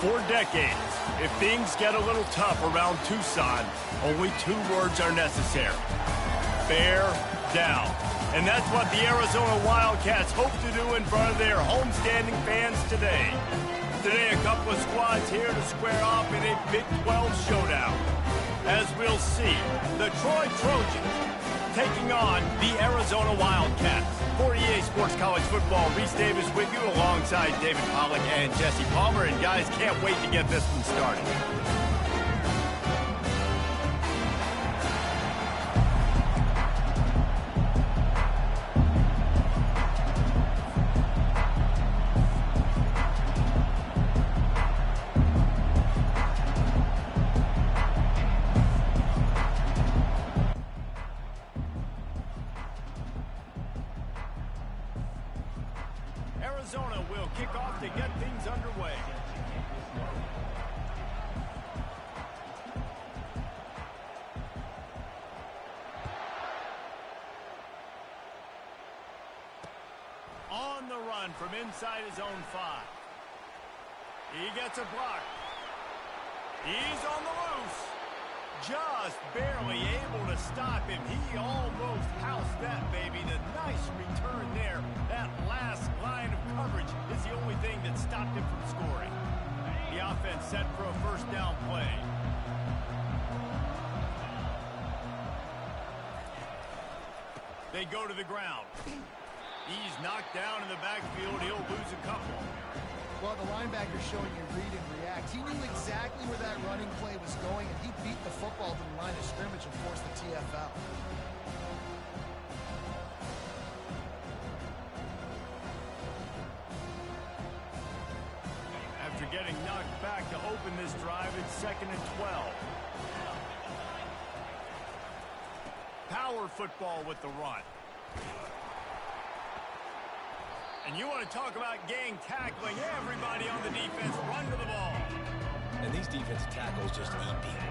For decades, if things get a little tough around Tucson, only two words are necessary. Bear down. And that's what the Arizona Wildcats hope to do in front of their homestanding fans today. Today, a couple of squads here to square off in a Big 12 showdown. As we'll see, the Troy Trojans taking on the Arizona Wildcats. For EA Sports College Football, Reese Davis with you alongside David Pollack and Jesse Palmer. And guys, can't wait to get this one started. Arizona will kick off to get things underway. On the run from inside his own 5. He gets a block. He's on the loose. Just barely able to stop him. He almost housed that baby. The nice return there. That last line of coverage is the only thing that stopped him from scoring. The offense set for a first down play. They go to the ground. He's knocked down in the backfield. He'll lose a couple. Well, the linebacker's showing you read and react. He knew exactly where that running play was going, and he beat the football to the line of scrimmage and forced the TFL. After getting knocked back to open this drive, it's 2nd and 12. Power football with the run. And you want to talk about gang tackling. Everybody on the defense run to the ball. And these defensive tackles just eat people.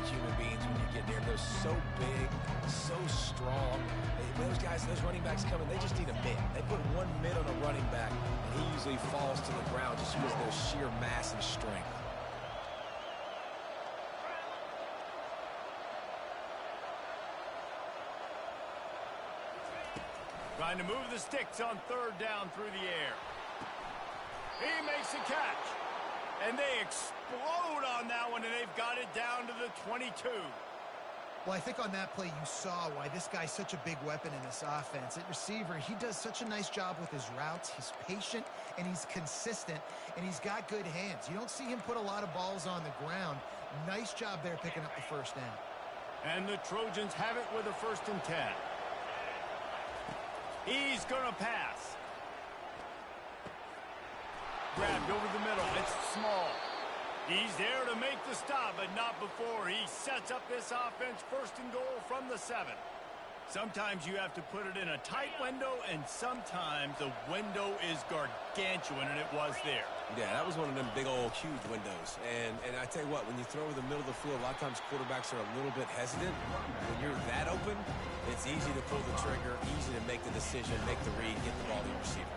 Human beings when you get there, they're so big, so strong. Those guys, those running backs coming, they just need a mid. They put 1 mid on a running back, and he usually falls to the ground just because of their sheer mass and strength. Trying to move the sticks on 3rd down through the air. He makes a catch. And they explode on that one, and they've got it down to the 22. Well, I think on that play you saw why this guy's such a big weapon in this offense. At receiver, he does such a nice job with his routes. He's patient, and he's consistent, and he's got good hands. You don't see him put a lot of balls on the ground. Nice job there picking up the first down. And the Trojans have it with a 1st and 10. He's going to pass. Grabbed over the middle. It's Small. He's there to make the stop, but not before he sets up this offense 1st and goal from the 7. Sometimes you have to put it in a tight window, and sometimes the window is gargantuan, and it was there. Yeah, that was one of them big old huge windows. And I tell you what, when you throw over the middle of the field, a lot of times quarterbacks are a little bit hesitant. When you're that open, it's easy to pull the trigger, easy to make the decision, make the read, get the ball to your receiver.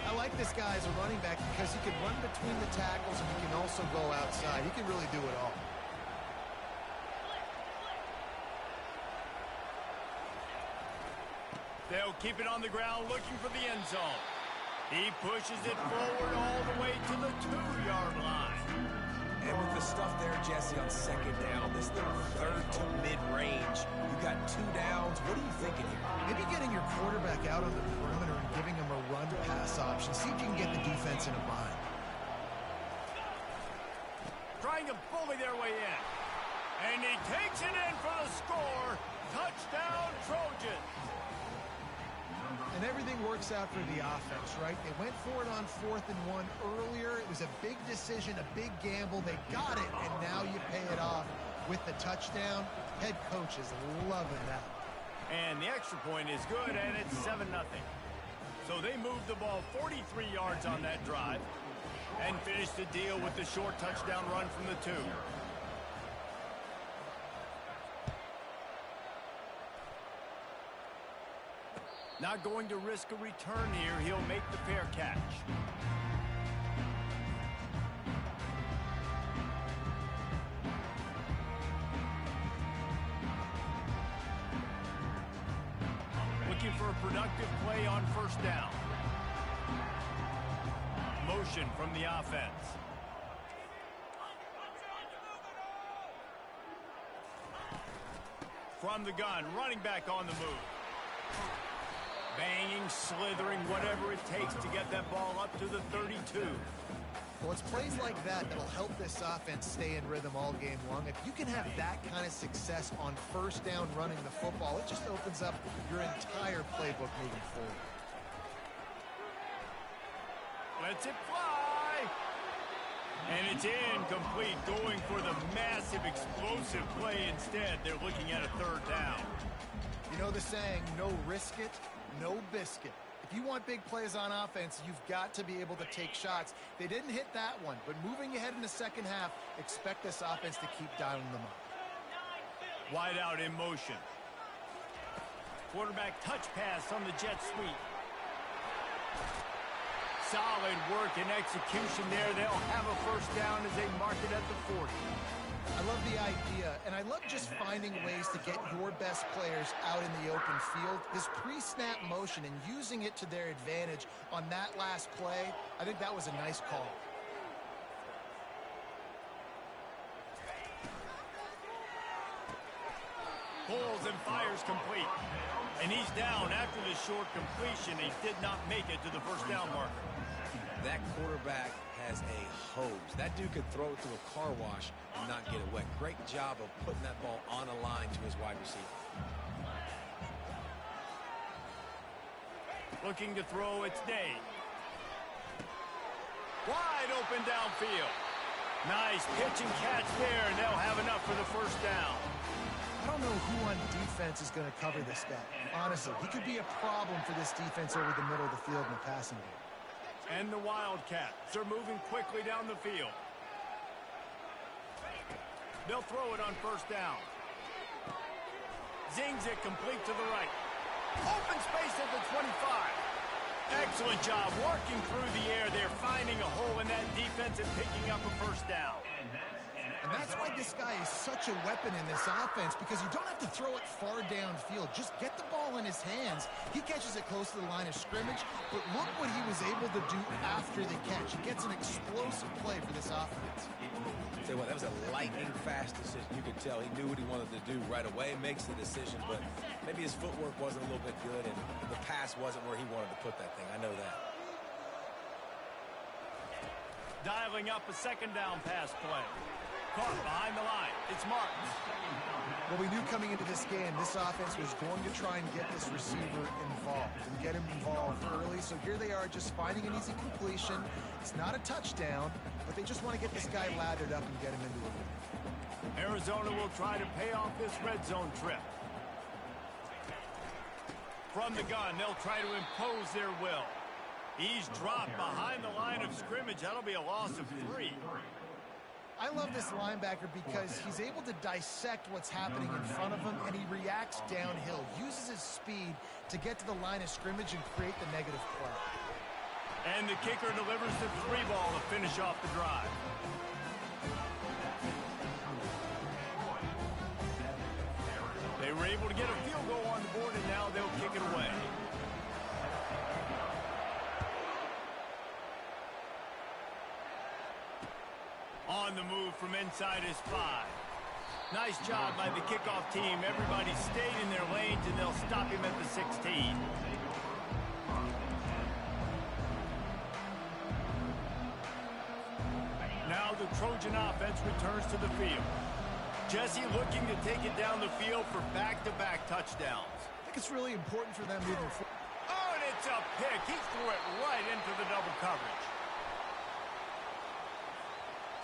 I like this guy as a running back because he can run between the tackles and he can also go outside. He can really do it all. They'll keep it on the ground looking for the end zone. He pushes it forward all the way to the 2-yard line. And with the stuff there, Jesse, on 2nd down, this little 3rd to mid-range, you got 2 downs. What are you thinking here? Maybe getting your quarterback out on the perimeter and giving him a run-pass option. See if you can get the defense in a bind. Trying to bully their way in. And he takes it in for the score. Touchdown, Trojans. And everything works out for the offense, right? They went for it on 4th and 1 earlier. It was a big decision, a big gamble. They got it, and now you pay it off with the touchdown. Head coach is loving that. And the extra point is good, and it's 7-0. So they moved the ball 43 yards on that drive and finished the deal with the short touchdown run from the 2. Not going to risk a return here. He'll make the fair catch. Looking for a productive play on first down. Motion from the offense. From the gun, running back on the move. Banging, slithering, whatever it takes to get that ball up to the 32. Well, it's plays like that that'll help this offense stay in rhythm all game long. If you can have that kind of success on first down running the football, it just opens up your entire playbook moving forward. Lets it fly. And it's incomplete, going for the massive explosive play instead. They're looking at a third down. You know the saying, no risk it, no biscuit. If you want big plays on offense, you've got to be able to take shots. They didn't hit that one, but moving ahead in the second half, expect this offense to keep dialing them up. Wide out in motion. Quarterback touch pass on the jet sweep. Solid work and execution there. They'll have a first down as they mark it at the 40. I love the idea, and I love just finding ways to get your best players out in the open field. This pre-snap motion and using it to their advantage on that last play, I think that was a nice call. Pulls and fires complete. And he's down after the short completion. He did not make it to the first down marker. That quarterback has a hose. That dude could throw it to a car wash and not get it wet. Great job of putting that ball on a line to his wide receiver. Looking to throw, it's Day. Wide open downfield. Nice pitch and catch there, and they'll have enough for the first down. I don't know who on defense is going to cover this guy. Honestly, he could be a problem for this defense over the middle of the field in the passing game. And the Wildcats are moving quickly down the field. They'll throw it on first down. Zings it complete to the right. Open space at the 25. Excellent job working through the air. They're finding a hole in that defense and picking up a first down. And that's why this guy is such a weapon in this offense, because you don't have to throw it far downfield. Just get the ball in his hands. He catches it close to the line of scrimmage, but look what he was able to do after the catch. He gets an explosive play for this offense. Tell you what, that was a lightning-fast decision. You could tell he knew what he wanted to do right away, makes the decision, but maybe his footwork wasn't a little bit good, and the pass wasn't where he wanted to put that thing. I know that. Dialing up a second down pass play. Caught behind the line. It's Martin. Well, we knew coming into this game, this offense was going to try and get this receiver involved and get him involved early. So here they are just finding an easy completion. It's not a touchdown, but they just want to get this guy lathered up and get him into a win. Arizona will try to pay off this red zone trip. From the gun, they'll try to impose their will. He's dropped behind the line of scrimmage. That'll be a loss of 3. I love this linebacker because he's able to dissect what's happening in front of him, and he reacts downhill, uses his speed to get to the line of scrimmage and create the negative play. And the kicker delivers the 3 ball to finish off the drive. They were able to get a field goal on the board, and now they'll kick it away. On the move from inside his 5. Nice job by the kickoff team. Everybody stayed in their lanes, and they'll stop him at the 16. Now the Trojan offense returns to the field. Jesse looking to take it down the field for back-to-back touchdowns. I think it's really important for them moving forward. Oh, and it's a pick. He threw it right into the double coverage.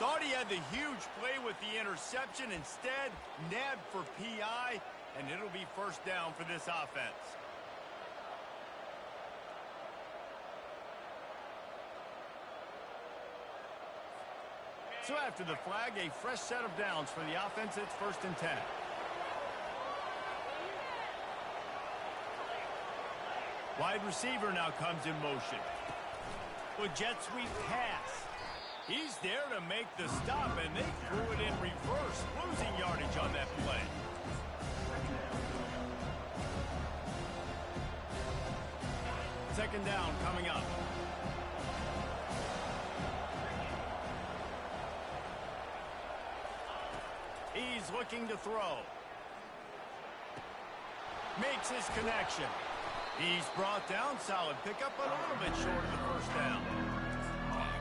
Thought he had the huge play with the interception. Instead, nabbed for PI, and it'll be first down for this offense. So after the flag, a fresh set of downs for the offense. It's 1st and 10. Wide receiver now comes in motion. With jet sweep pass. He's there to make the stop, and they threw it in reverse, losing yardage on that play. Second down coming up. He's looking to throw. Makes his connection. He's brought down. Solid pickup, but a little bit short of the first down.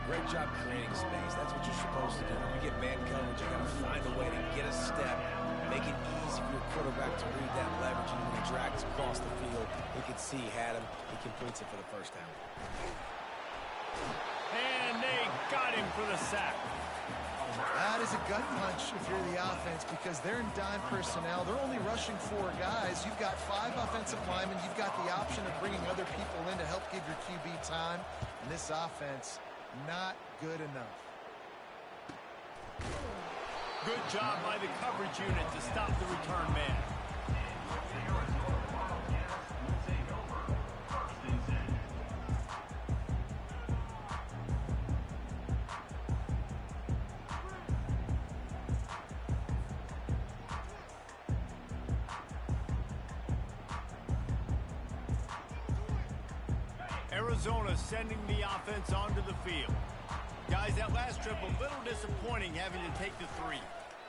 Great job creating space. That's what you're supposed to do. When you get man coverage, you got to find a way to get a step, make it easy for your quarterback to read that leverage, and when he drags across the field, he can see he had him. He completes it for the first down. And they got him for the sack. That is a gut punch if you're the offense, because they're in dime personnel. They're only rushing 4 guys. You've got 5 offensive linemen. You've got the option of bringing other people in to help give your QB time. And this offense, not good enough. Good job by the coverage unit to stop the return man. Arizona sending the offense onto the field. Guys, that last trip a little disappointing, having to take the 3.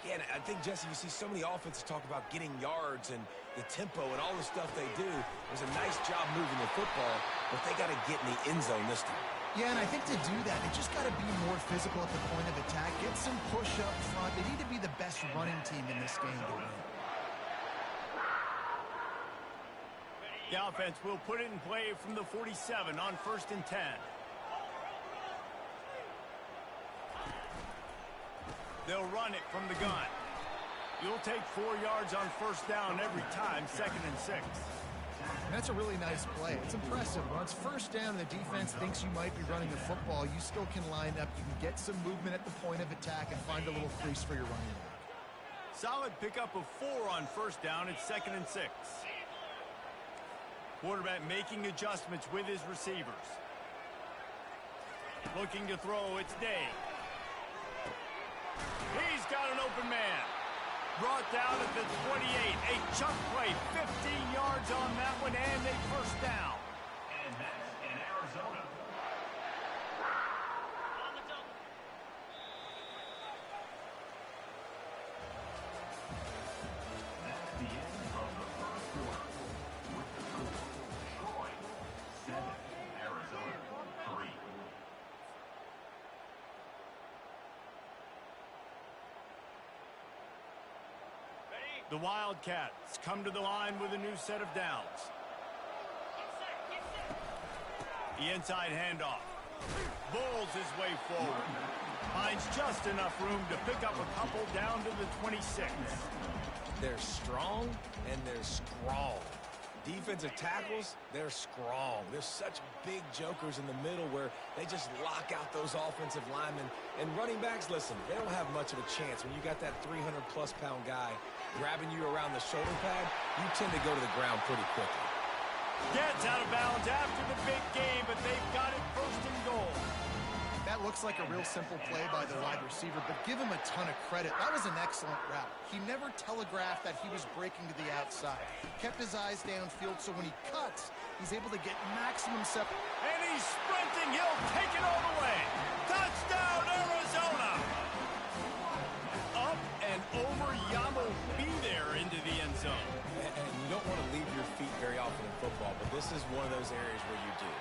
Yeah, and I think, Jesse, you see so many offenses talk about getting yards and the tempo and all the stuff they do. It was a nice job moving the football, but they got to get in the end zone this time. Yeah, and I think to do that, they just got to be more physical at the point of attack. Get some push up front. They need to be the best running team in this game to win. The offense will put it in play from the 47 on 1st and 10. They'll run it from the gun. You'll take 4 yards on 1st down every time, 2nd and 6. That's a really nice play. It's impressive. Once 1st down, the defense thinks you might be running the football. You still can line up. You can get some movement at the point of attack and find a little crease for your running back. Solid pickup of 4 on 1st down. It's 2nd and 6. Quarterback making adjustments with his receivers. Looking to throw, it's Day. He's got an open man. Brought down at the 28. A chunk play, 15 yards on that one, and a 1st down. And that's in Arizona. That's the end of the first quarter. With the score, Detroit 7, Arizona 3. The Wildcats come to the line with a new set of downs. The inside handoff. Bulls his way forward. Finds just enough room to pick up a couple down to the 26. They're strong and they're strong. Defensive tackles, they're strong. They're such big jokers in the middle where they just lock out those offensive linemen. And running backs, listen, they don't have much of a chance. When you got that 300-plus pound guy grabbing you around the shoulder pad, you tend to go to the ground pretty quickly. Gets out of bounds after the big game, but they've got it 1st and goal. That looks like a real simple play by the wide receiver, but give him a ton of credit. That was an excellent route. He never telegraphed that he was breaking to the outside. Kept his eyes downfield, so when he cuts, he's able to get maximum separation. And he's sprinting. He'll take it all the way. Touchdown, Arizona! Up and over. Yamo be there into the end zone. And you don't want to leave your feet very often in football, but this is one of those areas where you do.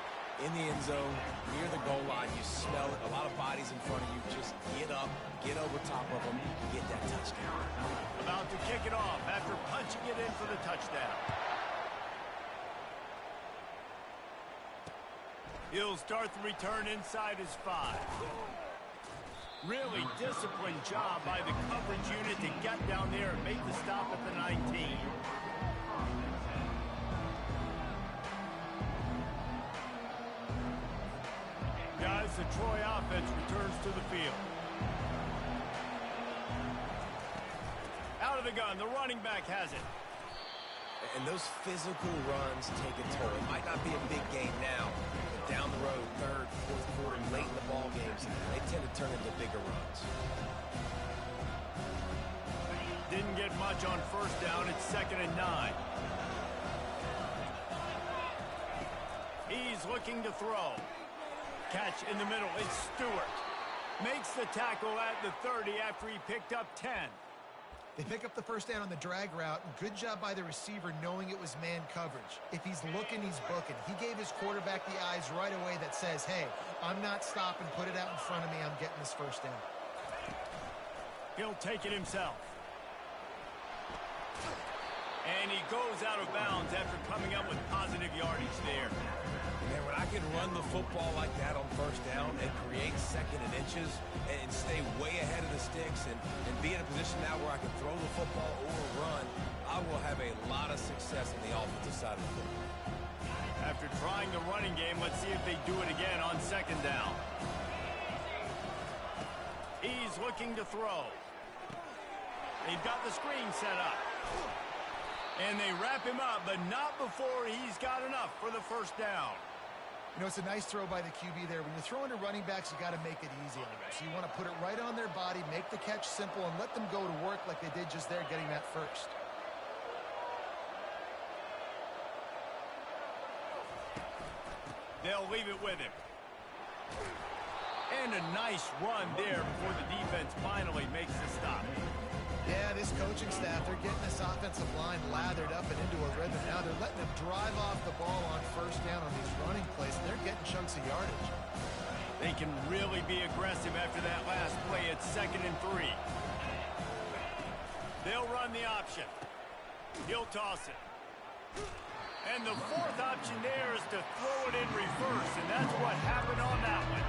In the end zone, near the goal line, you smell it. A lot of bodies in front of you. Just get up, get over top of them, get that touchdown. About to kick it off after punching it in for the touchdown. He'll start the return inside his 5. Really disciplined job by the coverage unit to get down there and make the stop at the 19. Guys, the Troy offense returns to the field. Out of the gun, the running back has it. And those physical runs take a toll. It might not be a big game now, but down the road, third, fourth quarter, late in the ball games, they tend to turn into bigger runs. Didn't get much on first down. It's 2nd and 9. He's looking to throw. Catch in the middle. It's Stewart. Makes the tackle at the 30 after he picked up 10. They pick up the first down on the drag route. Good job by the receiver knowing it was man coverage. If he's looking, he's booking. He gave his quarterback the eyes right away that says, hey, I'm not stopping. Put it out in front of me. I'm getting this first down. He'll take it himself. And he goes out of bounds after coming up with positive yardage there. Man, when I can run the football like that on first down and create 2nd and inches and stay way ahead of the sticks and be in a position now where I can throw the football or run, I will have a lot of success on the offensive side of the football. After trying the running game, let's see if they do it again on 2nd down. He's looking to throw. They've got the screen set up. And they wrap him up, but not before he's got enough for the first down. You know, it's a nice throw by the QB there. When you're throwing to running backs, you got to make it easy on them. So you want to put it right on their body, make the catch simple, and let them go to work like they did just there, getting that first. They'll leave it with him. And a nice run there before the defense finally makes the stop. Yeah, this coaching staff, they're getting this offensive line lathered up and into a rhythm. Now they're letting them drive off the ball on first down on these running plays, and they're getting chunks of yardage. They can really be aggressive after that last play. It's 2nd and 3. They'll run the option. He'll toss it. And the fourth option there is to throw it in reverse, and that's what happened on that one.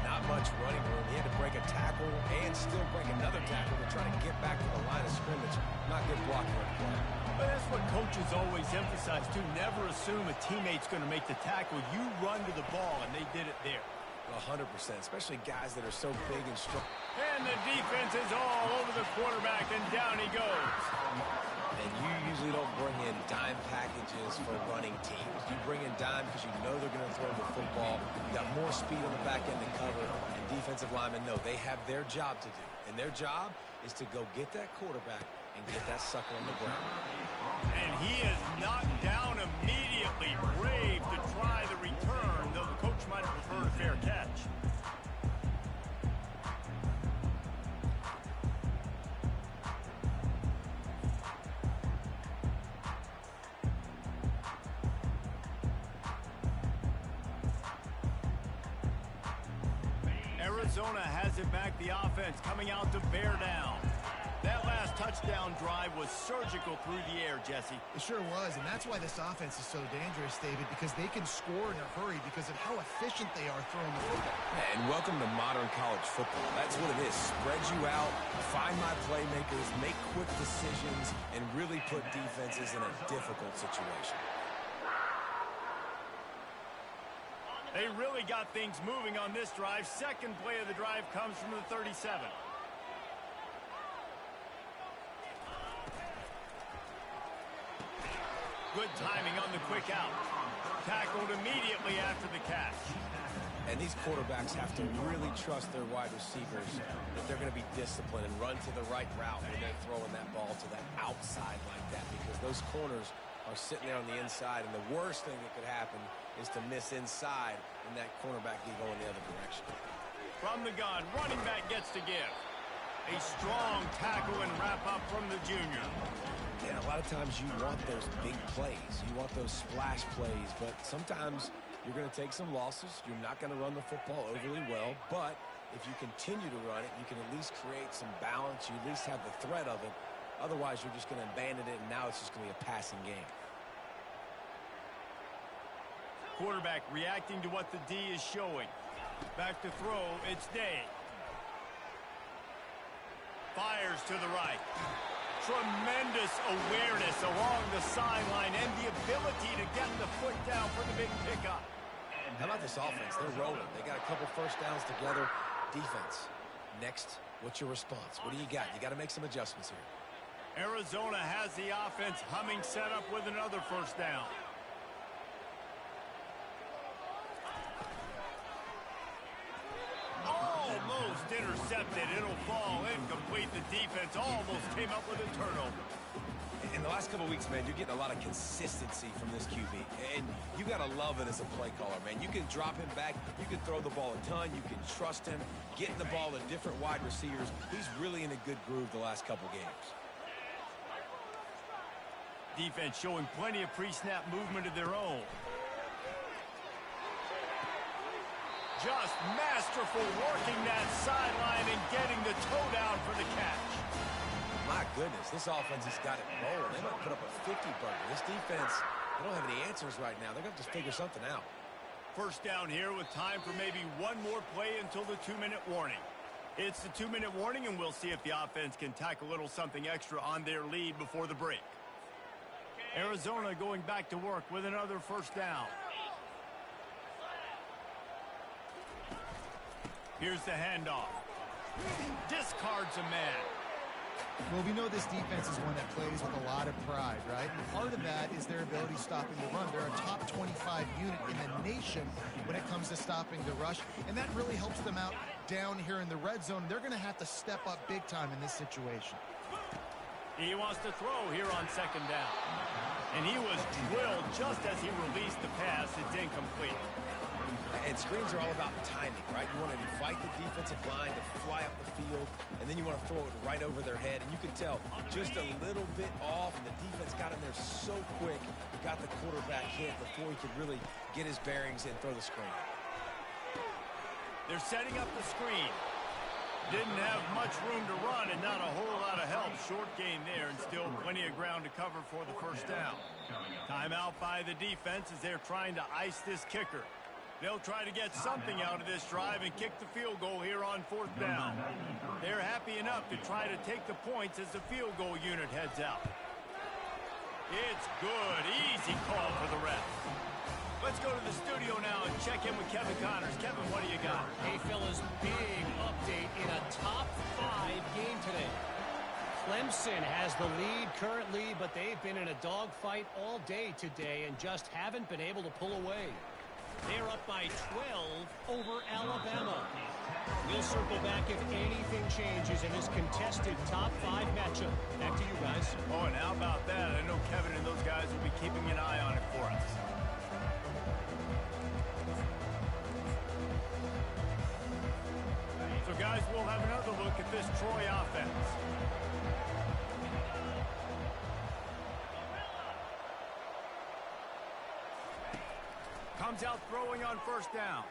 Not much running room. He had to break a tackle and still break another tackle to try to get back to the line of scrimmage. Not good blocking on the play. But that's what coaches always emphasize, too. Never assume a teammate's going to make the tackle. You run to the ball, and they did it there. 100%, especially guys that are so big and strong. And the defense is all over the quarterback, and down he goes. And you usually don't bring in dime packages for running teams. You bring in dime because you know they're going to throw the football. You got more speed on the back end to cover, and defensive linemen know they have their job to do. And their job is to go get that quarterback and get that sucker on the ground. And he is knocked down immediately. Brave to try the return, though the coach might have preferred a fair catch. Arizona has it back, the offense coming out to bear down. That last touchdown drive was surgical through the air, Jesse. It sure was, and that's why this offense is so dangerous, David, because they can score in a hurry because of how efficient they are throwing the football. And welcome to modern college football. That's what it is. Spread you out, find my playmakers, make quick decisions, and really put defenses in a difficult situation. They really got things moving on this drive. Second play of the drive comes from the 37. Good timing on the quick out. Tackled immediately after the catch. And these quarterbacks have to really trust their wide receivers that they're going to be disciplined and run to the right route when they're throwing that ball to that outside like that, because those corners are sitting there on the inside, and the worst thing that could happen is to miss inside and that cornerback be going the other direction. From the gun, running back gets to give. A strong tackle and wrap up from the junior. And a lot of times you want those big plays. You want those splash plays, but sometimes you're going to take some losses. You're not going to run the football overly well, but if you continue to run it, you can at least create some balance. You at least have the threat of it. Otherwise, you're just going to abandon it, and now it's just going to be a passing game. Quarterback reacting to what the D is showing. Back to throw, it's Day. Fires to the right. Tremendous awareness along the sideline and the ability to get the foot down for the big pickup. How about this offense? They're rolling. They got a couple first downs together. Defense. Next, what's your response? What do you got? You got to make some adjustments here. Arizona has the offense humming, set up with another first down. Almost intercepted. It'll fall incomplete. The defense almost came up with a turnover. In the last couple of weeks, man, you're getting a lot of consistency from this QB. And you got to love it as a play caller, man. You can drop him back. You can throw the ball a ton. You can trust him, getting the ball to different wide receivers. He's really in a good groove the last couple games. Defense showing plenty of pre-snap movement of their own. Just masterful working that sideline and getting the toe down for the catch. My goodness, this offense has got it rolling. They might put up a 50-burger. This defense, they don't have any answers right now. They're going to have to figure something out. First down here with time for maybe one more play until the 2-minute warning. It's the 2-minute warning, and we'll see if the offense can tack a little something extra on their lead before the break. Arizona going back to work with another first down. Here's the handoff. Discards a man. Well, we know this defense is one that plays with a lot of pride, right? And part of that is their ability stopping the run. They're a top 25 unit in the nation when it comes to stopping the rush, and that really helps them out down here in the red zone. They're going to have to step up big time in this situation. He wants to throw here on second down. And he was drilled just as he released the pass. It's incomplete. And screens are all about timing, right? You want to invite the defensive line to fly up the field, and then you want to throw it right over their head. And you can tell just a little bit off, and the defense got in there so quick, got the quarterback hit before he could really get his bearings and throw the screen. They're setting up the screen. Didn't have much room to run and not a whole lot of help. Short gain there and still plenty of ground to cover for the first down. Timeout by the defense as they're trying to ice this kicker. They'll try to get something out of this drive and kick the field goal here on fourth down. They're happy enough to try to take the points as the field goal unit heads out. It's good. Easy call for the ref. Let's go to the studio now and check in with Kevin Connors. Kevin, what do you got? Hey, fellas, big update in a top 5 game today. Clemson has the lead currently, but they've been in a dogfight all day today and just haven't been able to pull away. They're up by 12 over Alabama. We'll circle back if anything changes in this contested top 5 matchup. Back to you guys. Oh, and how about that? I know Kevin and those guys will be keeping an eye on it for us. So, guys, we'll have another look at this Troy offense. Comes out throwing on first down.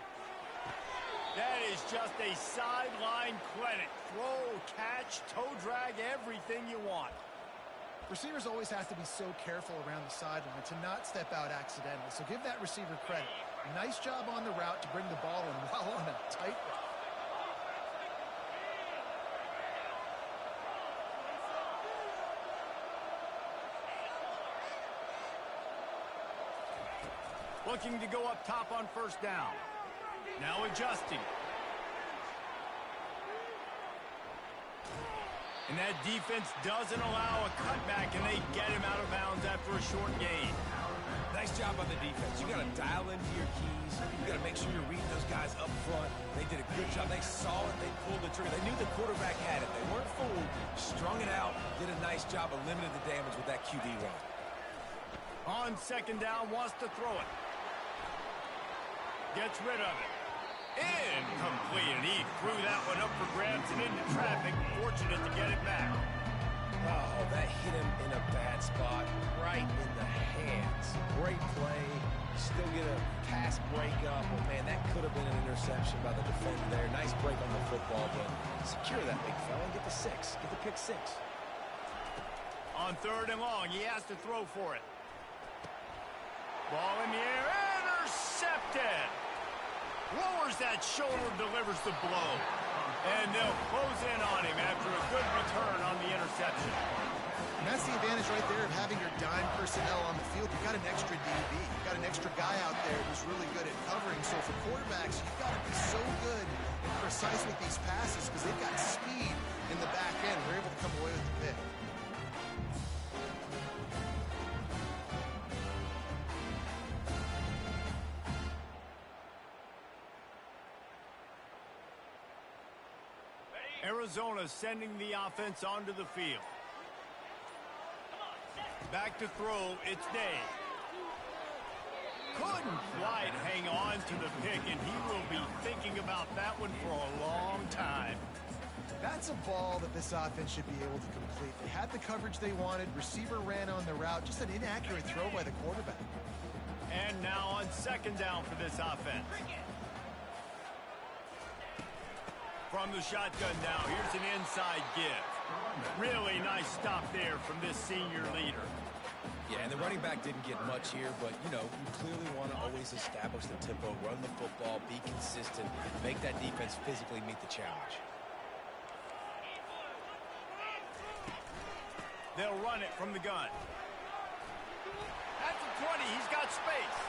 That is just a sideline clinic. Throw, catch, toe drag, everything you want. Receivers always have to be so careful around the sideline to not step out accidentally. So give that receiver credit. Nice job on the route to bring the ball in while on a tight route. Looking to go up top on first down. Now adjusting. And that defense doesn't allow a cutback, and they get him out of bounds after a short gain. Nice job on the defense. You got to dial into your keys. You got to make sure you're reading those guys up front. They did a good job. They saw it. They pulled the trigger. They knew the quarterback had it. They weren't fooled. Strung it out. Did a nice job of limiting the damage with that QB run. On second down, wants to throw it. Gets rid of it. Incomplete, and he threw that one up for grabs and into traffic. Fortunate to get it back. Oh, that hit him in a bad spot, right in the hands. Great play. Still get a pass break up. Well, man, that could have been an interception by the defender there. Nice break on the football, but secure that big fella and get the 6. Get the pick 6. On third and long, he has to throw for it. Ball in the air, intercepted. Lowers that shoulder, delivers the blow. And they'll close in on him after a good return on the interception. And that's the advantage right there of having your dime personnel on the field. You've got an extra DB. You've got an extra guy out there who's really good at covering. So for quarterbacks, you've got to be so good and precise with these passes because they've got speed in the back end. They're able to come away with the pick. Arizona sending the offense onto the field. Back to throw, it's Day. Couldn't quite hang on to the pick, and he will be thinking about that one for a long time. That's a ball that this offense should be able to complete. They had the coverage they wanted. Receiver ran on the route. Just an inaccurate throw by the quarterback. And now on second down for this offense. From the shotgun now, here's an inside give. Really nice stop there from this senior leader. Yeah, and the running back didn't get much here, but, you know, you clearly want to always establish the tempo, run the football, be consistent, make that defense physically meet the challenge. They'll run it from the gun. At the 20, he's got space.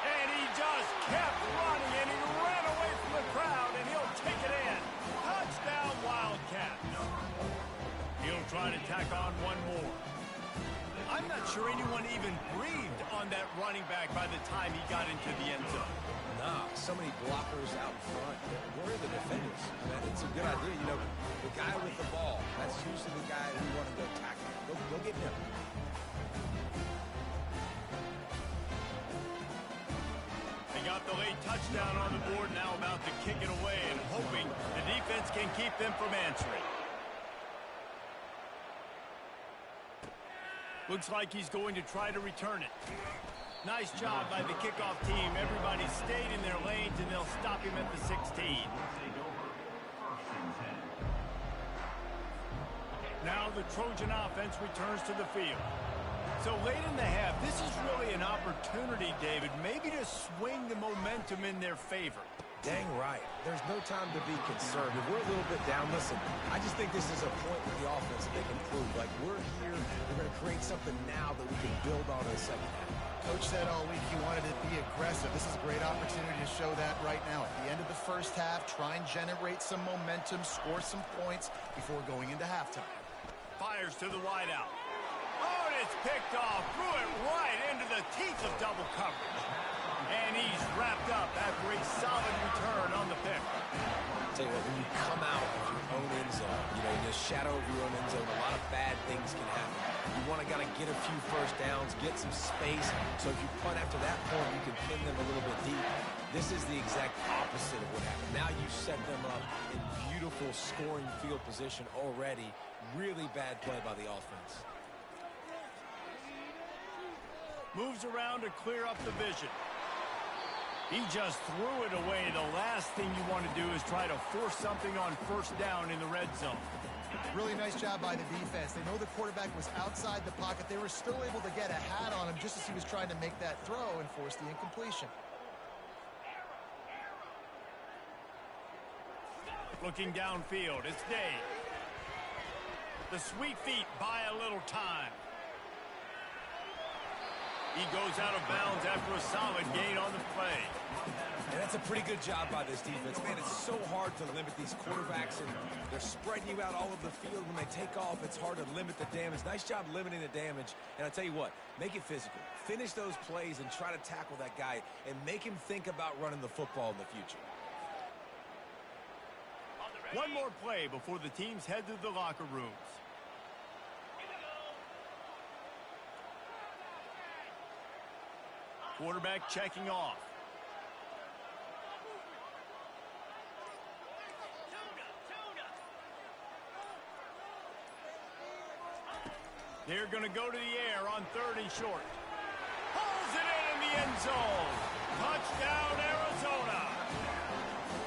And he just kept running, and he ran away from the crowd, and he'll take it in. Touchdown, Wildcat. He'll try to tack on one more. I'm not sure anyone even breathed on that running back by the time he got into the end zone. Nah, so many blockers out front. Where are the defenders? Man, it's a good idea. You know, the guy with the ball, that's usually the guy we want to go tackle. Go get him. They got the late touchdown on the board, now about to kick it away and hoping the defense can keep them from answering. Looks like he's going to try to return it. Nice job by the kickoff team. Everybody stayed in their lanes, and they'll stop him at the 16. Now the Trojan offense returns to the field. So late in the half, this is really an opportunity, David, maybe to swing the momentum in their favor. Dang right. There's no time to be concerned. If we're a little bit down, listen, I just think this is a point with the offense that they can prove. Like, we're here, we're going to create something now that we can build on in the second half. Coach said all week he wanted to be aggressive. This is a great opportunity to show that right now. At the end of the first half, try and generate some momentum, score some points before going into halftime. Fires to the wideout. Oh, and it's picked off. Threw it right into the teeth of double coverage. And he's wrapped up after a solid return on the pick. I'll tell you what, when you come out of your own end zone, you know, in the shadow of your own end zone, a lot of bad things can happen. You want to kind of get a few first downs, get some space, so if you punt after that point, you can pin them a little bit deep. This is the exact opposite of what happened. Now you set them up in beautiful scoring field position already. Really bad play by the offense. Moves around to clear up the vision. He just threw it away. The last thing you want to do is try to force something on first down in the red zone. Really nice job by the defense. They know the quarterback was outside the pocket. They were still able to get a hat on him just as he was trying to make that throw and force the incompletion. Looking downfield, it's Day. The sweet feet buy a little time. He goes out of bounds after a solid gain on the play. And that's a pretty good job by this defense. Man, it's so hard to limit these quarterbacks, and they're spreading you out all over the field. When they take off, it's hard to limit the damage. Nice job limiting the damage. And I'll tell you what, make it physical. Finish those plays and try to tackle that guy and make him think about running the football in the future. One more play before the teams head to the locker rooms. Quarterback checking off. They're going to go to the air on 3rd and short. Pulls it in the end zone. Touchdown, Arizona.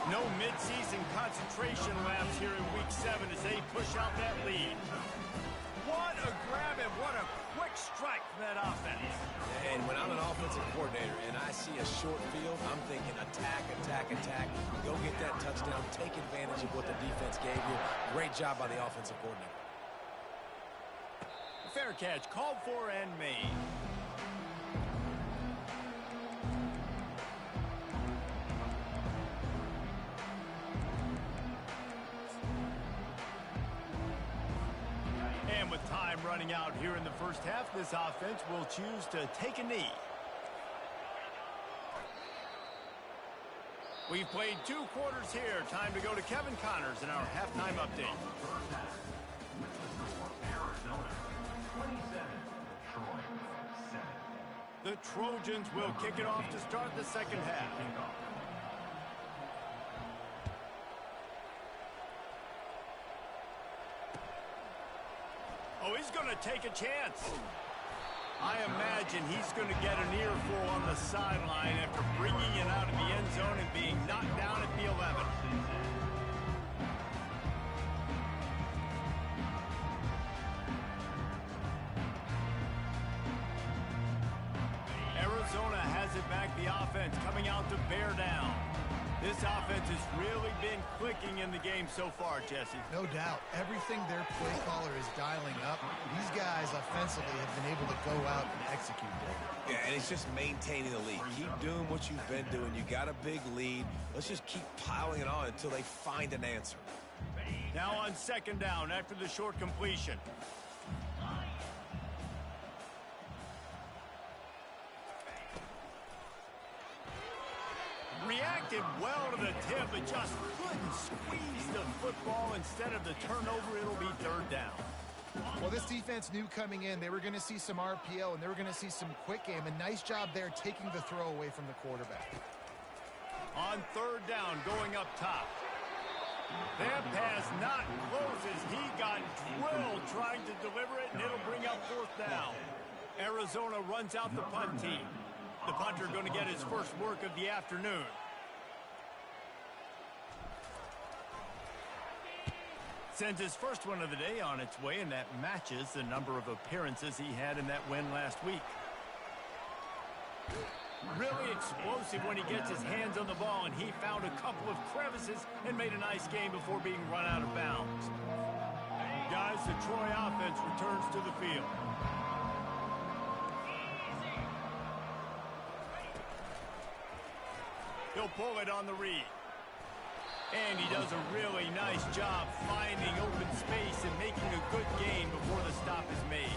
No midseason concentration laps here in Week 7 as they push out that lead. What a grab and what a quick strike from that offense. And when I'm an offensive coordinator and I see a short field, I'm thinking attack, attack, attack. Go get that touchdown. Take advantage of what the defense gave you. Great job by the offensive coordinator. Fair catch, called for and made. And with time running out here in the first half, this offense will choose to take a knee. We've played 2 quarters here. Time to go to Kevin Connors in our halftime update. First half. With the score, Arizona 27, Detroit 7. The Trojans will kick it off to start the second half. Oh, he's going to take a chance. I imagine he's going to get an earful on the sideline after bringing it out of the end zone and being knocked down at the 11. Arizona has it back, the offense coming out to bear down. This offense has really been clicking in the game so far, Jesse. No doubt. Everything their play caller is dialing up, these guys offensively have been able to go out and execute there. Yeah, and it's just maintaining the lead. Keep doing what you've been doing. You got a big lead. Let's just keep piling it on until they find an answer. Now on second down after the short completion. Reacted well to the tip, but just couldn't squeeze the football. Instead of the turnover, it'll be third down. Well, this defense knew coming in they were going to see some RPO and they were going to see some quick game. A nice job there taking the throw away from the quarterback. On third down, going up top. That pass not close as he got drilled trying to deliver it, and it'll bring up fourth down. Arizona runs out the punt team. The punter going to get his first work of the afternoon. Sends his first one of the day on its way, and that matches the number of appearances he had in that win last week. Really explosive when he gets his hands on the ball, and he found a couple of crevices and made a nice game before being run out of bounds. Guys, the Troy offense returns to the field. He'll pull it on the read. And he does a really nice job finding open space and making a good gain before the stop is made.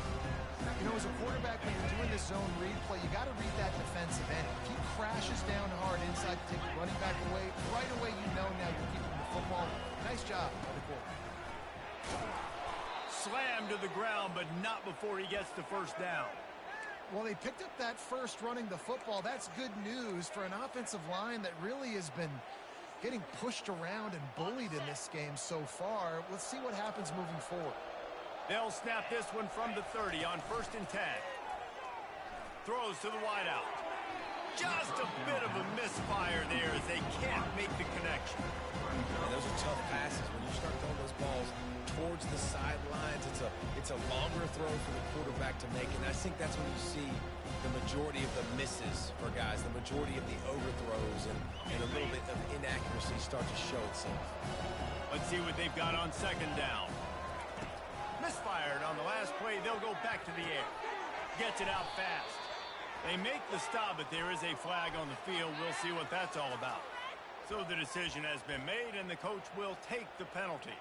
You know, as a quarterback, when you're doing this zone read play, you got to read that defensive end. If he crashes down hard inside to take the running back away, right away you know now you're keeping the football. Nice job by the quarterback. Slammed to the ground, but not before he gets the first down. Well, they picked up that first running the football. That's good news for an offensive line that really has been getting pushed around and bullied in this game so far. Let's see what happens moving forward. They'll snap this one from the 30 on 1st and 10. Throws to the wideout. Just a bit of a misfire there as they can't make the connection. And those are tough passes. When you start throwing those balls towards the sidelines, it's a longer throw for the quarterback to make, and I think that's when you see the majority of the misses for guys, the majority of the overthrows, and a little bit of inaccuracy start to show itself. Let's see what they've got on second down. Misfired on the last play. They'll go back to the air. Gets it out fast. They make the stop, but there is a flag on the field. We'll see what that's all about. So the decision has been made, and the coach will take the penalty.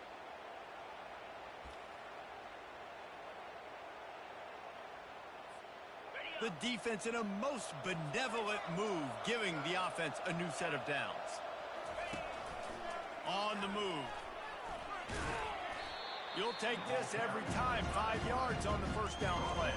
The defense in a most benevolent move, giving the offense a new set of downs. On the move. You'll take this every time. 5 yards on the first down play.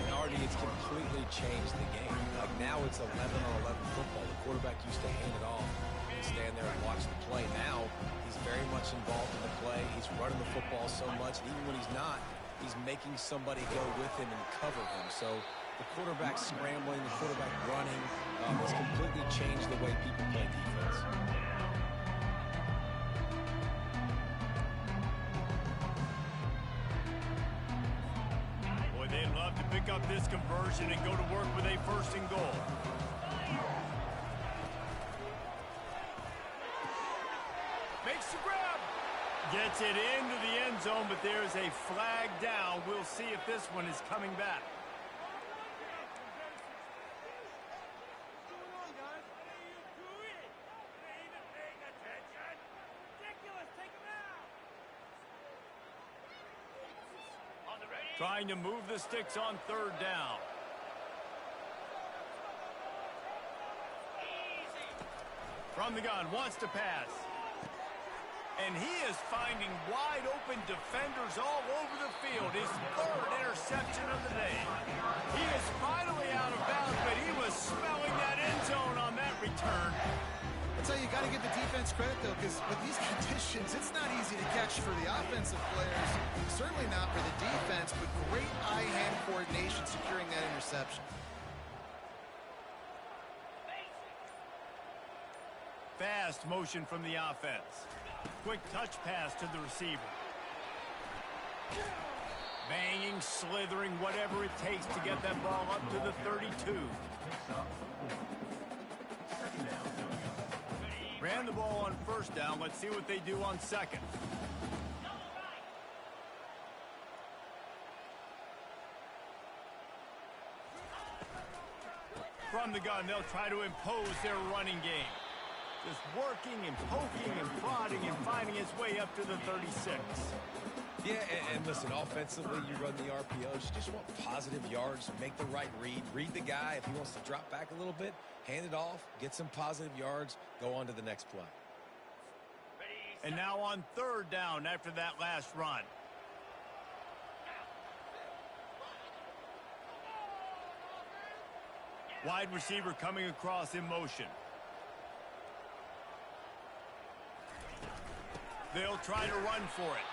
And already it's completely changed the game. Like now it's 11-on-11 football. The quarterback used to hand it off and stand there and watch the play. Now he's very much involved in the play. He's running the football so much. Even when he's not, he's making somebody go with him and cover him. So the quarterback scrambling, the quarterback running, has completely changed the way people play defense. Boy, they'd love to pick up this conversion and go to work with a first and goal. Makes the grab. Gets it into the end zone, but there's a flag down. We'll see if this one is coming back. Trying to move the sticks on third down. From the gun, wants to pass. And he is finding wide open defenders all over the field. His third interception of the day. He is finally out of bounds, but he was smelling that end zone on that return. So you got to give the defense credit, though, because with these conditions, it's not easy to catch for the offensive players. Certainly not for the defense, but great eye-hand coordination securing that interception. Fast motion from the offense. Quick touch pass to the receiver. Banging, slithering, whatever it takes to get that ball up to the 32. Ran the ball on first down. Let's see what they do on second. From the gun, they'll try to impose their running game. Just working and poking and prodding and finding his way up to the 36. Yeah, and listen, offensively, you run the RPOs. You just want positive yards, make the right read. Read the guy. If he wants to drop back a little bit, hand it off, get some positive yards, go on to the next play. And now on third down after that last run. Wide receiver coming across in motion. They'll try to run for it.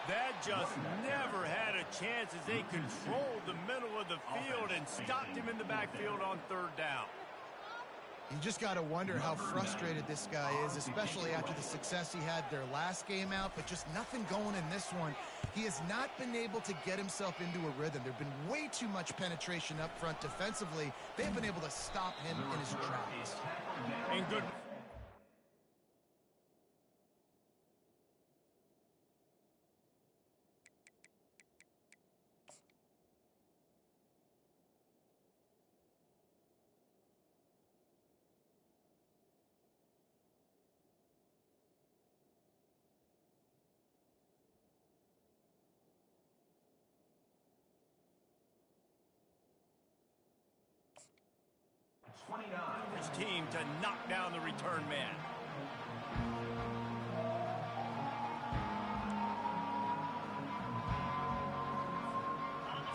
That just never had a chance as they controlled the middle of the field and stopped him in the backfield on third down. You just got to wonder how frustrated this guy is, especially after the success he had their last game out, but just nothing going in this one. He has not been able to get himself into a rhythm. There's been way too much penetration up front defensively. They've been able to stop him in his tracks. And good. His team to knock down the return man.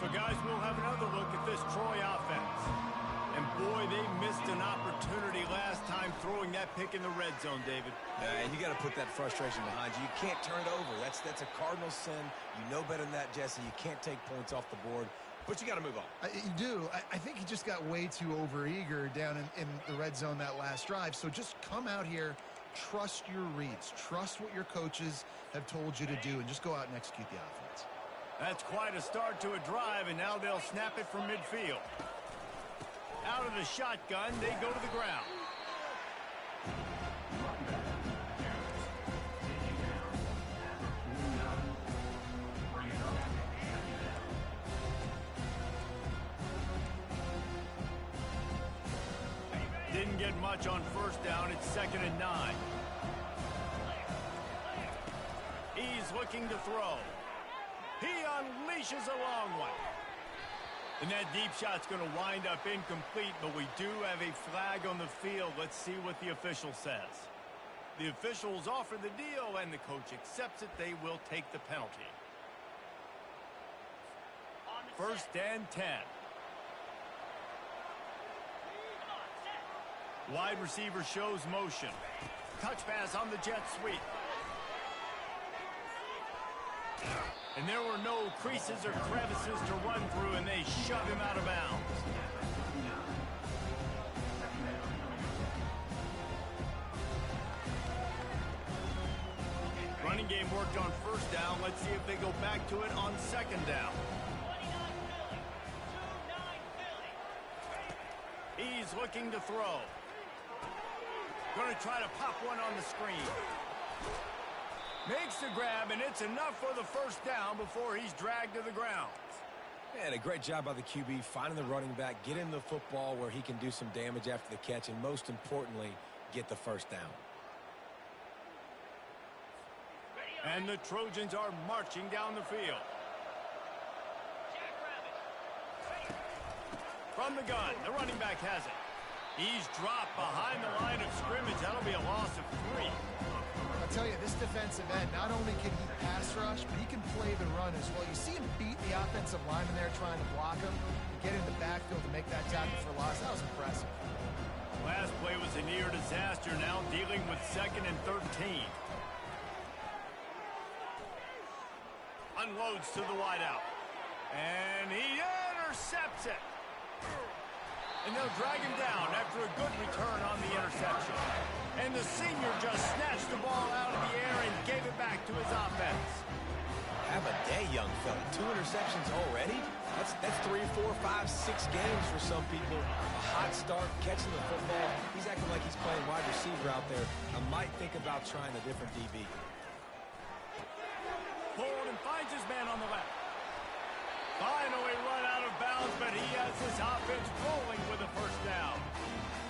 So guys, we'll have another look at this Troy offense. And boy, they missed an opportunity last time throwing that pick in the red zone, David. And you got to put that frustration behind you. You can't turn it over. That's a cardinal sin. You know better than that, Jesse. You can't take points off the board. But you got to move on. You do. I think he just got way too overeager down in the red zone that last drive. So just come out here, trust your reads, trust what your coaches have told you to do, and just go out and execute the offense. That's quite a start to a drive, and now they'll snap it from midfield. Out of the shotgun, they go to the ground. Didn't get much on first down. It's 2nd and 9. He's looking to throw. He unleashes a long one. And that deep shot's going to wind up incomplete, but we do have a flag on the field. Let's see what the official says. The officials offer the deal, and the coach accepts it. They will take the penalty. 1st and 10. Wide receiver shows motion. Touch pass on the jet sweep. And there were no creases or crevices to run through, and they shove him out of bounds. Running game worked on first down. Let's see if they go back to it on 2nd down. looking to throw. Going to try to pop one on the screen. Makes the grab, and it's enough for the first down before he's dragged to the ground. And a great job by the QB finding the running back, getting the football where he can do some damage after the catch, and most importantly, get the first down. And the Trojans are marching down the field. From the gun, the running back has it. He's dropped behind the line of scrimmage. That'll be a loss of 3. I'll tell you, this defensive end, not only can he pass rush, but he can play the run as well. You see him beat the offensive lineman there trying to block him, get in the backfield to make that tackle for loss. That was impressive. Last play was a near disaster, now dealing with 2nd and 13. Unloads to the wideout. And he intercepts it. And they'll drag him down after a good return on the interception. And the senior just snatched the ball out of the air and gave it back to his offense. Have a day, young fella. 2 interceptions already? That's 3, 4, 5, 6 games for some people. A hot start, catching the football. He's acting like he's playing wide receiver out there. I might think about trying a different DB. Pulled and finds his man on the left. Finally run out of bounds, but he has his offense rolling with a first down.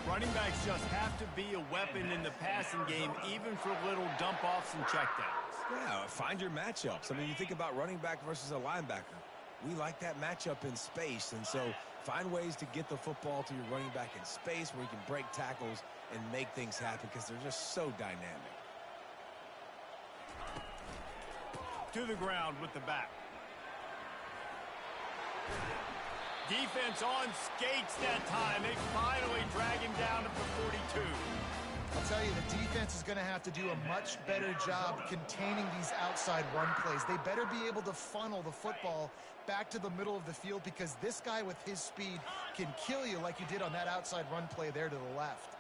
Running backs just have to be a weapon in the passing game, even for little dump-offs and checkdowns. Yeah, find your matchups. I mean, you think about running back versus a linebacker. We like that matchup in space, and so find ways to get the football to your running back in space where you can break tackles and make things happen because they're just so dynamic. To the ground with the back. Defense on skates that time. They finally drag him down at the 42. I'll tell you, the defense is going to have to do a much better job containing these outside run plays. They better be able to funnel the football back to the middle of the field because this guy with his speed can kill you like he did on that outside run play there to the left.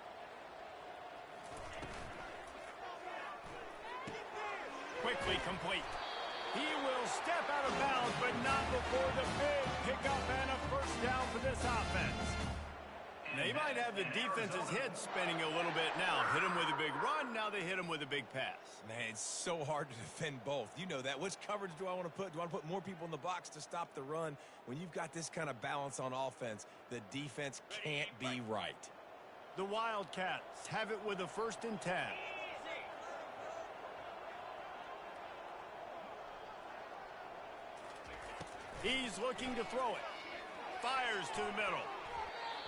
Quickly complete. He will step out of bounds, but not before the big pickup and a first down for this offense. They might have the defense's head spinning a little bit now. Hit him with a big run, now they hit him with a big pass. Man, it's so hard to defend both. You know that. Which coverage do I want to put? Do I want to put more people in the box to stop the run? When you've got this kind of balance on offense, the defense can't be right. The Wildcats have it with a 1st and 10. He's looking to throw it. Fires to the middle.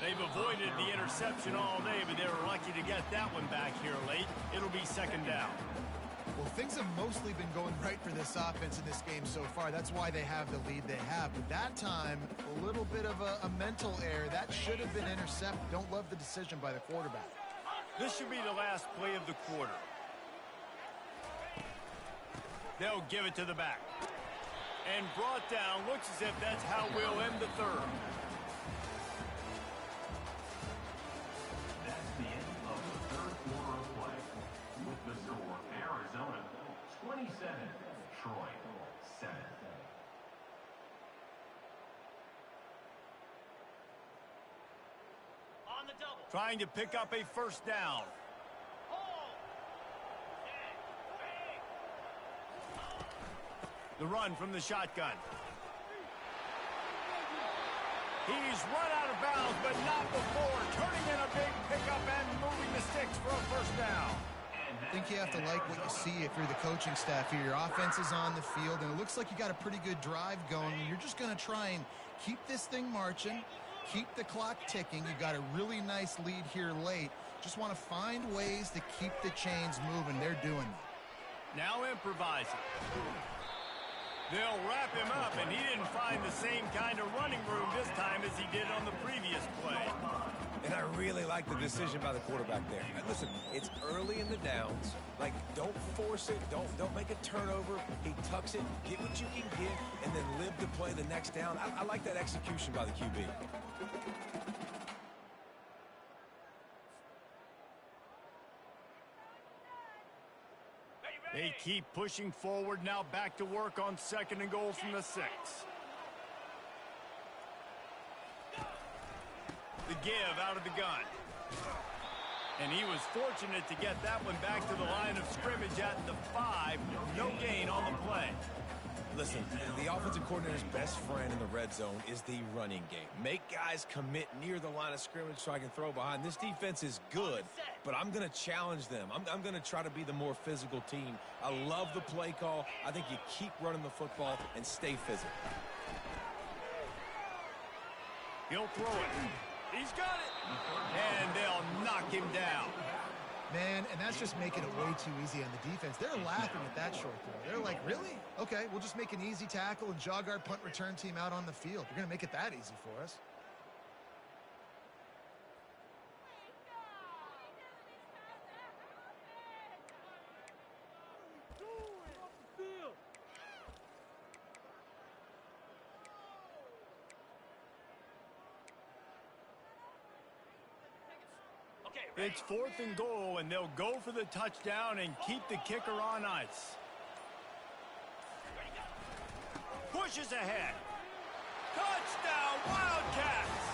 They've avoided the interception all day, but they were lucky to get that one back here late. It'll be 2nd down. Well, things have mostly been going right for this offense in this game so far. That's why they have the lead they have. But that time, a little bit of a mental error. That should have been intercepted. Don't love the decision by the quarterback. This should be the last play of the quarter. They'll give it to the back. And brought down. Looks as if that's how we'll end the 3rd. That's the end of the 3rd quarter of play. With the score, Arizona 27, Troy 7. On the double. Trying to pick up a first down. The run from the shotgun. He's run out of bounds, but not before. Turning in a big pickup and moving the sticks for a first down. I think you have to like what you see if you're the coaching staff here. Your offense is on the field, and it looks like you got a pretty good drive going. You're just going to try and keep this thing marching, keep the clock ticking. You got a really nice lead here late. Just want to find ways to keep the chains moving. They're doing that. Now improvising. They'll wrap him up, and he didn't find the same kind of running room this time as he did on the previous play. And I really like the decision by the quarterback there. Now, listen, it's early in the downs. Like, don't force it. Don't make a turnover. He tucks it, get what you can get, and then live to play the next down. I like that execution by the QB. They keep pushing forward, now back to work on 2nd and goal from the 6. The give out of the gun. And he was fortunate to get that one back to the line of scrimmage at the 5. No gain on the play. Listen, the offensive coordinator's best friend in the red zone is the running game. Make guys commit near the line of scrimmage so I can throw behind. This defense is good, but I'm going to challenge them. I'm going to try to be the more physical team. I love the play call. I think you keep running the football and stay physical. He'll throw it. He's got it. And they'll knock him down. Man, and that's just making it way too easy on the defense. They're laughing at that short throw. They're like, really? Okay, we'll just make an easy tackle and jog our punt return team out on the field. You're going to make it that easy for us. It's 4th and goal, and they'll go for the touchdown and keep the kicker on ice. Pushes ahead. Touchdown, Wildcats!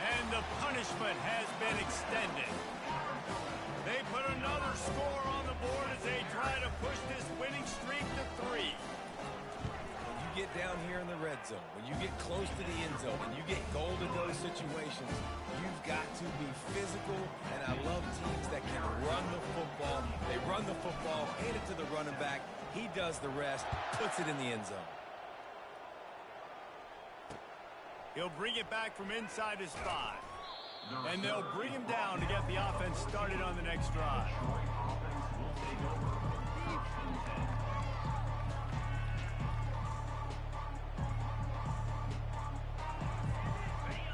And the punishment has been extended. They put another score on the board as they try to push this winning streak to 3. Get down here in the red zone, when you get close to the end zone and you get goal in those situations, you've got to be physical, and I love teams that can run the football. They run the football, hand it to the running back, he does the rest, puts it in the end zone. He'll bring it back from inside his 5. And they'll bring him down to get the offense started on the next drive.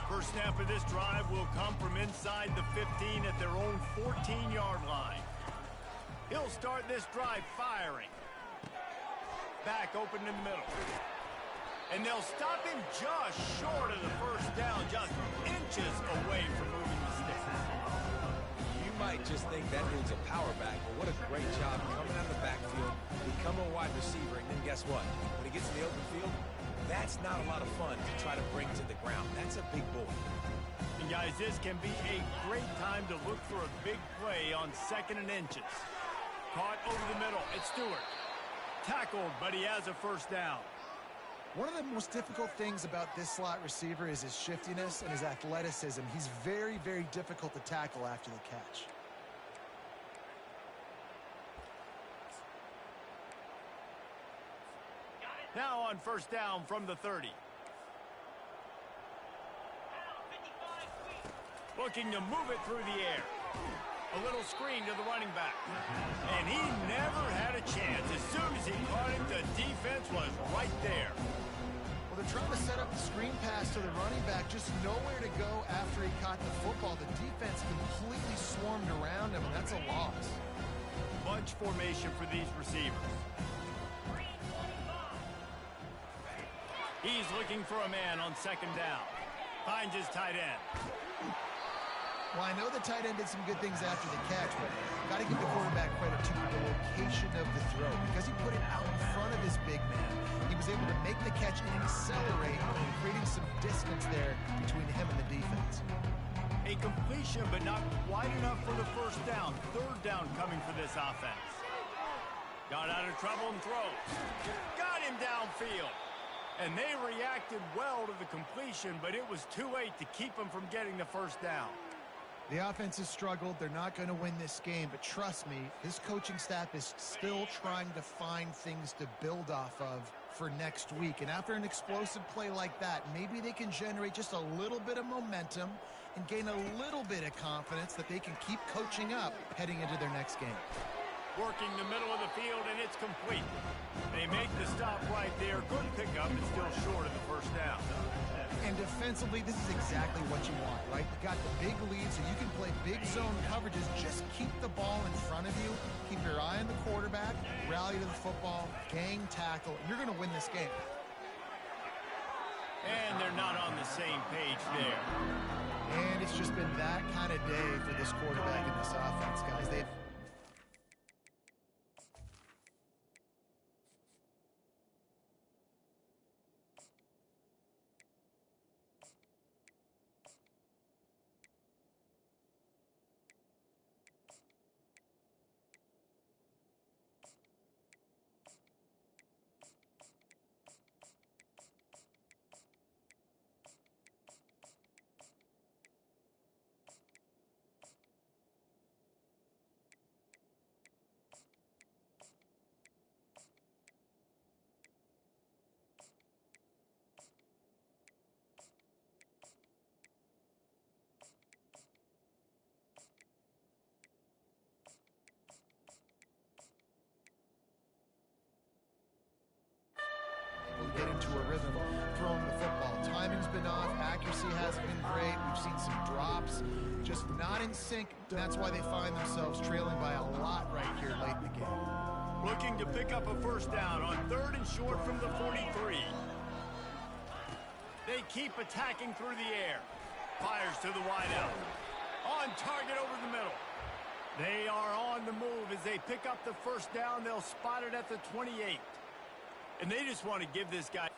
First snap of this drive will come from inside the 15 at their own 14-yard line. He'll start this drive firing. Back open in the middle. And they'll stop him just short of the first down, just inches away from moving the sticks. You might just think that dude's a power back, but what a great job coming out of the backfield, become a wide receiver, and then guess what? When he gets in the open field, that's not a lot of fun to try to bring to the ground. That's a big boy. And guys, this can be a great time to look for a big play on 2nd and inches. Caught over the middle. It's Stewart. Tackled, but he has a first down. One of the most difficult things about this slot receiver is his shiftiness and his athleticism. He's very, very difficult to tackle after the catch. Now on first down from the 30. Looking to move it through the air. A little screen to the running back. And he never had a chance. As soon as he caught it, the defense was right there. Well, they're trying to set up the screen pass to the running back, just nowhere to go after he caught the football. The defense completely swarmed around him, and that's a loss. Bunch formation for these receivers. He's looking for a man on 2nd down. Finds his tight end. Well, I know the tight end did some good things after the catch, but got to give the quarterback credit to the location of the throw. Because he put it out in front of his big man, he was able to make the catch and accelerate, creating some distance there between him and the defense. A completion, but not quite enough for the first down. 3rd down coming for this offense. Got out of trouble and throws. Got him downfield. And they reacted well to the completion, but it was too late to keep him from getting the first down. The offense has struggled. They're not going to win this game, but trust me, this coaching staff is still trying to find things to build off of for next week. And after an explosive play like that, maybe they can generate just a little bit of momentum and gain a little bit of confidence that they can keep coaching up heading into their next game. Working the middle of the field, and it's complete. They make the stop right there. Good pickup, but still short of the first down. And defensively, this is exactly what you want, right? You got the big lead, so you can play big zone coverages. Just keep the ball in front of you. Keep your eye on the quarterback. Rally to the football. Gang tackle. You're going to win this game. And they're not on the same page there. And it's just been that kind of day for this quarterback and this offense, guys. They've off. Accuracy hasn't been great. We've seen some drops, just not in sync. That's why they find themselves trailing by a lot right here late in the game. Looking to pick up a first down on 3rd and short from the 43. They keep attacking through the air. Fires to the wideout. On target over the middle. They are on the move as they pick up the first down. They'll spot it at the 28. And they just want to give this guy...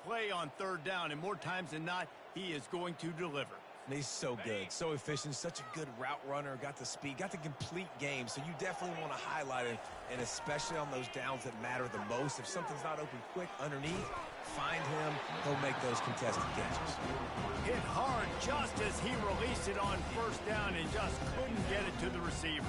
play on 3rd down, and more times than not, he is going to deliver. And he's so good, so efficient, such a good route runner, got the speed, got the complete game, so you definitely want to highlight it, and especially on those downs that matter the most. If something's not open quick underneath, find him, he'll make those contested catches. Hit hard just as he released it on 1st down and just couldn't get it to the receiver.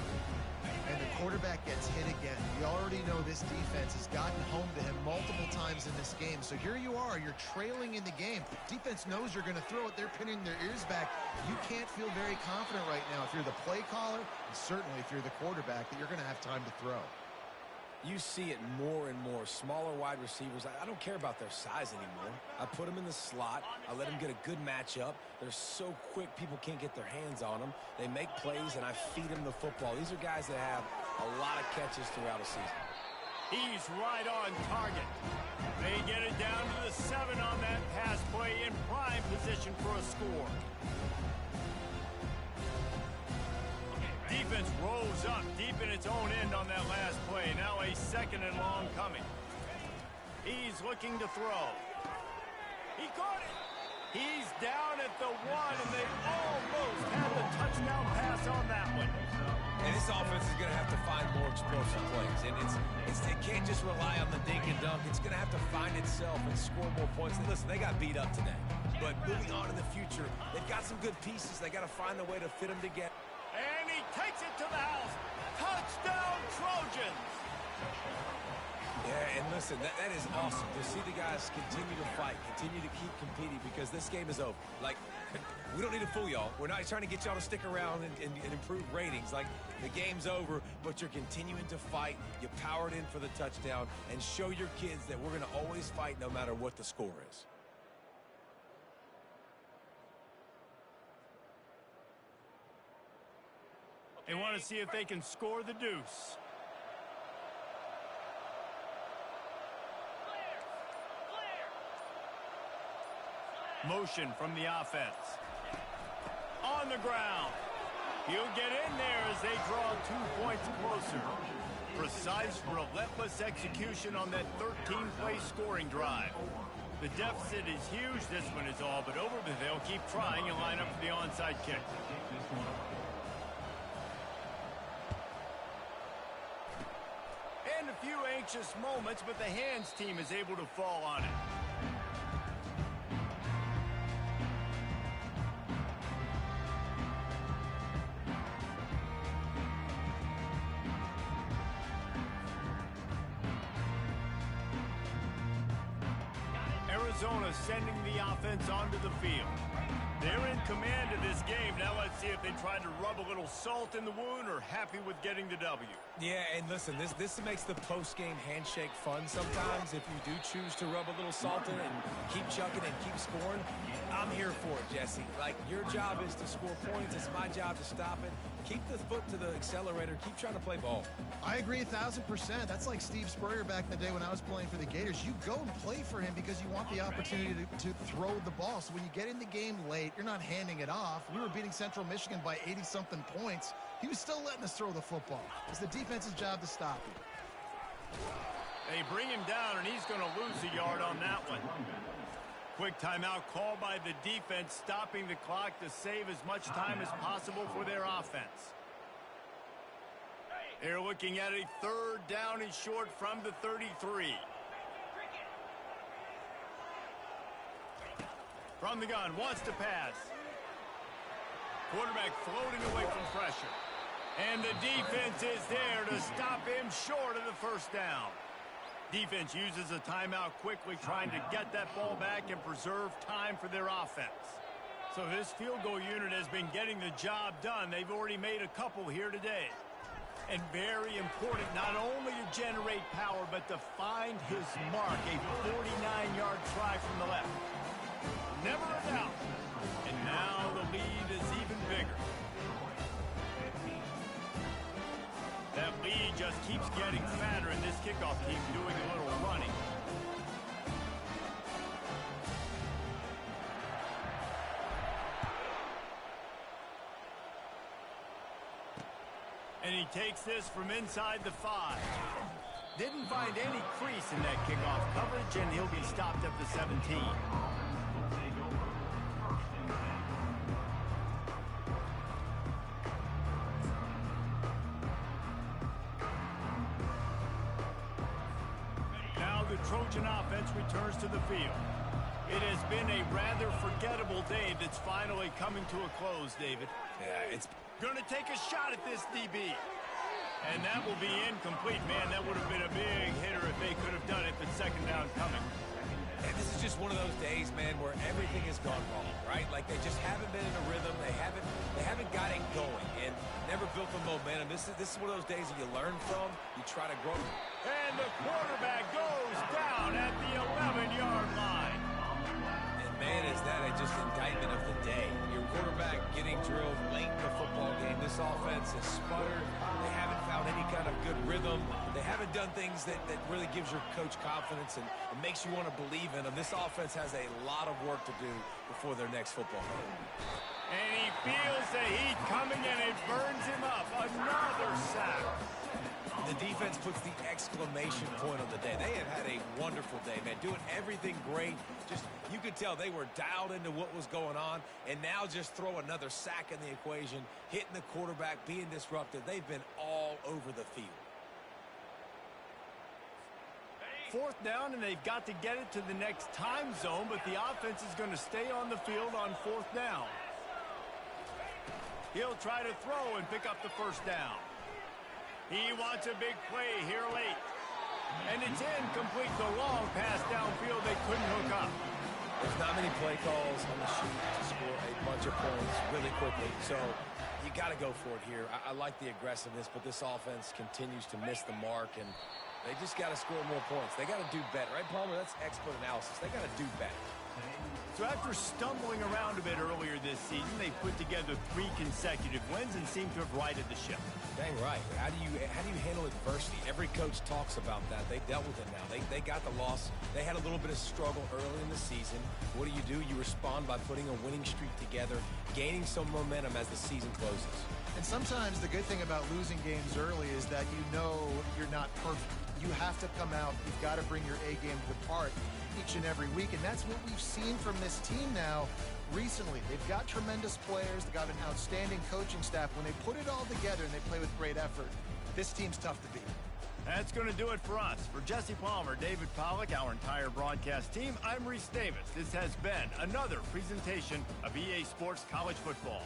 And the quarterback gets hit again. We already know this defense has gotten home to him multiple times in this game. So here you are, you're trailing in the game. Defense knows you're going to throw it. They're pinning their ears back. You can't feel very confident right now if you're the play caller, and certainly if you're the quarterback, that you're going to have time to throw. You see it more and more. Smaller wide receivers, I don't care about their size anymore. I put them in the slot. I let them get a good matchup. They're so quick, people can't get their hands on them. They make plays, and I feed them the football. These are guys that have a lot of catches throughout a season. He's right on target. They get it down to the 7 on that pass play in prime position for a score. Defense rolls up deep in its own end on that last play. Now a 2nd and long coming. He's looking to throw. He caught it. He's down at the 1, and they almost had the touchdown pass on that one. And this offense is going to have to find more explosive plays. And it can't just rely on the dink and dunk. It's going to have to find itself and score more points. And listen, they got beat up today. But moving on in the future, they've got some good pieces. They got to find a way to fit them together. And he takes it to the house. Touchdown, Trojans! Yeah, and listen, that is awesome to see the guys continue to fight, continue to keep competing, because this game is over. Like, we don't need to fool y'all. We're not trying to get y'all to stick around and improve ratings. Like, the game's over, but you're continuing to fight. You powered in for the touchdown, and show your kids that we're going to always fight no matter what the score is. They want to see if they can score the deuce. Motion from the offense. On the ground. He'll get in there as they draw 2 points closer. Precise, relentless execution on that 13-play scoring drive. The deficit is huge. This one is all but over, but they'll keep trying and line up for the onside kick. And a few anxious moments, but the hands team is able to fall on it. Arizona sending the offense onto the field. They're in command of this game. Now let's see if they try to rub a little salt in the wound or happy with getting the W. Yeah, and listen, this makes the post-game handshake fun sometimes. If you do choose to rub a little salt in and keep chucking and keep scoring, I'm here for it, Jesse. Like, your job is to score points. It's my job to stop it. keep the foot to the accelerator. Keep trying to play ball. I agree 1,000%. That's like Steve Spurrier back in the day when I was playing for the Gators. You go and play for him because you want the opportunity to throw the ball. So when you get in the game late, you're not handing it off. We were beating Central Michigan by 80-something points. He was still letting us throw the football. It's the defense's job to stop him. They bring him down, and he's going to lose a yard on that one. Quick timeout called by the defense, stopping the clock to save as much time as possible for their offense. They're looking at a 3rd down and short from the 33. From the gun, wants to pass. Quarterback floating away from pressure. And the defense is there to stop him short of the 1st down. Defense uses a timeout quickly, trying to get that ball back and preserve time for their offense. So this field goal unit has been getting the job done. They've already made a couple here today. And very important, not only to generate power, but to find his mark. A 49-yard try from the left. Never a doubt. And now the lead is even bigger. That lead just keeps getting fatter, and this kickoff team doing a little running. And he takes this from inside the 5. Didn't find any crease in that kickoff coverage, and he'll be stopped at the 17. Trojan offense returns to the field. It has been a rather forgettable day that's finally coming to a close, David. Yeah, it's going to take a shot at this DB. And that will be incomplete. Man, that would have been a big hitter if they could have done it, but 2nd down coming. And this is just one of those days, man, where everything has gone wrong, right? Like they just haven't been in a rhythm. They haven't got it going and never built the momentum. This is one of those days that you learn from. You try to grow. And the quarterback goes down at the 11-yard line. And man, is that just indictment of the day. Your quarterback getting drilled late in the football game. This offense has sputtered. They haven't found any kind of good rhythm. They haven't done things that really gives your coach confidence and makes you want to believe in them. This offense has a lot of work to do before their next football game. And he feels the heat coming, and it burns him up. Another sack. The defense puts the exclamation point on the day. They have had a wonderful day, man, doing everything great. Just, you could tell they were dialed into what was going on, and now just throw another sack in the equation, hitting the quarterback, being disruptive. They've been all over the field. 4th down, and they've got to get it to the next time zone, but the offense is going to stay on the field on 4th down. He'll try to throw and pick up the 1st down. He wants a big play here late. And it's incomplete. The long pass downfield they couldn't hook up. There's not many play calls on the sheet to score a bunch of points really quickly. So you got to go for it here. I like the aggressiveness, but this offense continues to miss the mark, and they just got to score more points. They got to do better. Right, Palmer? That's expert analysis. They got to do better. So after stumbling around a bit earlier this season, they put together 3 consecutive wins and seem to have righted the ship. Dang right. How do you handle adversity? Every coach talks about that. They dealt with it now. They got the loss. They had a little bit of struggle early in the season. What do? You respond by putting a winning streak together, gaining some momentum as the season closes. And sometimes the good thing about losing games early is that you know you're not perfect. You have to come out. You've got to bring your A game to the part each and every week, and that's what we've seen from this team now recently. They've got tremendous players. They've got an outstanding coaching staff. When they put it all together and they play with great effort, this team's tough to beat. That's going to do it for us. For Jesse Palmer, David Pollack, our entire broadcast team, I'm Reese Davis. This has been another presentation of EA Sports College Football.